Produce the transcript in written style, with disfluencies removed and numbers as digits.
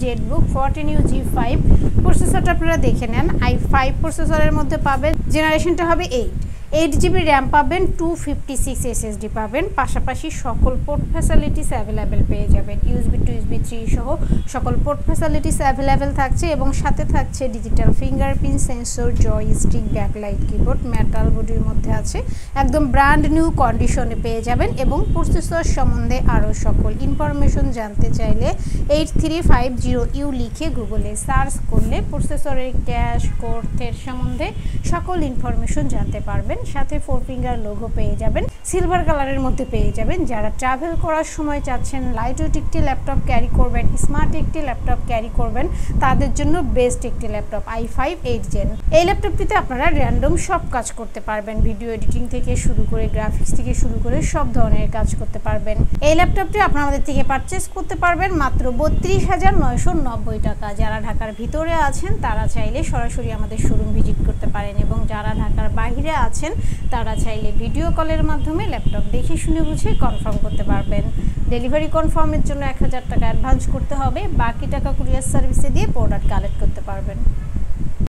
Jetbook 14UG5 প্রসেসরটা আপনারা দেখে নেন। i5 প্রসেসরের মধ্যে পাবেন, জেনারেশনটা হবে 8GB র্যাম পাবেন, 256 SSD পাবেন, পাশাপাশি সকল পোর্ট ফ্যাসিলিটিস অ্যাভেলেবেল পেয়ে যাবেন। USB to USB 3 সহ সকল পোর্ট ফ্যাসিলিটিস অ্যাভেলেবেল থাকছে এবং সাথে থাকছে digital fingerprint sensor, joystick, backlight keyboard, metal বডির মধ্যে আছে, একদম ব্র্যান্ড নিউ কন্ডিশনে পেয়ে যাবেন। এবং প্রসেসর সম্বন্ধে আরও সকল ইনফরমেশন জানতে চাইলে 8350U লিখে গুগলে সার্চ করলে প্রসেসরের ক্যাশ কোডের সম্বন্ধে সকল ইনফরমেশন জানতে পারবেন। সাথে 4 ফিঙ্গার লোগো পেয়ে যাবেন, সিলভার কালারের মধ্যে পেয়ে যাবেন। যারা ট্রাভেল করার সময় চাচ্ছেন লাইট ওয়েট একটি ল্যাপটপ ক্যারি করবেন, স্মার্ট একটি ল্যাপটপ ক্যারি করবেন, তাদের জন্য বেস্ট একটি ল্যাপটপ i5 8 Gen। এই ল্যাপটপটিতে আপনারা র্যান্ডম সব কাজ করতে পারবেন, ভিডিও এডিটিং থেকে শুরু করে গ্রাফিক্স থেকে শুরু করে সব ধরনের কাজ করতে পারবেন। এই ল্যাপটপটি আপনারা আমাদের থেকে পারচেস করতে পারবেন মাত্র 32,990 টাকা। যারা ঢাকার ভিতরে আছেন তারা চাইলে সরাসরি আমাদের শোরুম ভিজিট করতে পারেন এবং যারা ঢাকার বাইরে আছেন তারা চাইলে ভিডিও কলের মাধ্যমে ল্যাপটপ দেখে শুনে বুঝে কনফার্ম করতে পারবেন। ডেলিভারি কনফার্মের জন্য 1000 টাকা অ্যাডভান্স করতে হবে, বাকি টাকা কুরিয়ার সার্ভিসে দিয়ে প্রোডাক্ট কালেক্ট করতে পারবেন।